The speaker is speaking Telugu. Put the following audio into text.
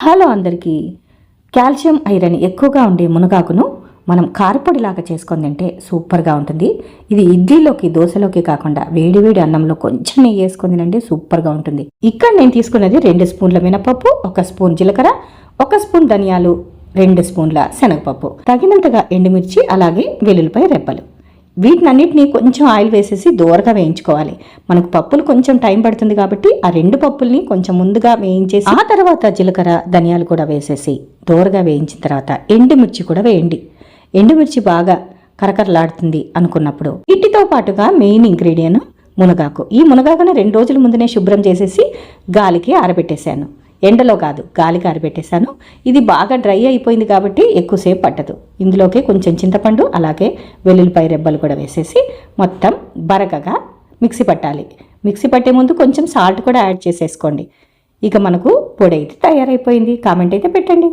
హలో అందరికీ. కాల్షియం ఐరన్ ఎక్కువగా ఉండే మునగాకును మనం కారపొడిలాగా చేసుకొని తింటే సూపర్గా ఉంటుంది. ఇది ఇడ్లీలోకి దోశలోకి కాకుండా వేడి వేడి అన్నంలో కొంచెం నెయ్యి వేసుకొని తినండి, సూపర్గా ఉంటుంది. ఇక్కడ నేను తీసుకున్నది 2 స్పూన్ల మినపప్పు, 1 స్పూన్ జీలకర్ర, 1 స్పూన్ ధనియాలు, 2 స్పూన్ల శనగపప్పు, తగినంతగా ఎండుమిర్చి, అలాగే వెల్లుల్లిపాయ రెబ్బలు. వీటినన్నిటినీ కొంచెం ఆయిల్ వేసేసి దోరగా వేయించుకోవాలి. మనకు పప్పులు కొంచెం టైం పడుతుంది కాబట్టి ఆ 2 పప్పుల్ని కొంచెం ముందుగా వేయించేసి ఆ తర్వాత జీలకర్ర ధనియాలు కూడా వేసేసి దోరగా వేయించిన తర్వాత ఎండుమిర్చి కూడా వేయండి. ఎండుమిర్చి బాగా కరకరలాడుతుంది అనుకున్నప్పుడు వీటితో పాటుగా మెయిన్ ఇంగ్రీడియంట్ మునగాకు. ఈ మునగాకును 2 రోజుల ముందునే శుభ్రం చేసేసి గాలికి ఆరబెట్టేశాను. ఎండలో కాదు, గాలికి ఆరబెట్టేశాను. ఇది బాగా డ్రై అయిపోయింది కాబట్టి ఎక్కువసేపు పట్టదు. ఇందులోకి కొంచెం చింతపండు, అలాగే వెల్లుల్లిపాయ రెబ్బలు కూడా వేసేసి మొత్తం బరకగా మిక్సీ పట్టాలి. మిక్సీ పట్టే ముందు కొంచెం సాల్ట్ కూడా యాడ్ చేసేసుకోండి. ఇక మనకు పొడి అయితే తయారైపోయింది. కామెంట్ అయితే పెట్టండి.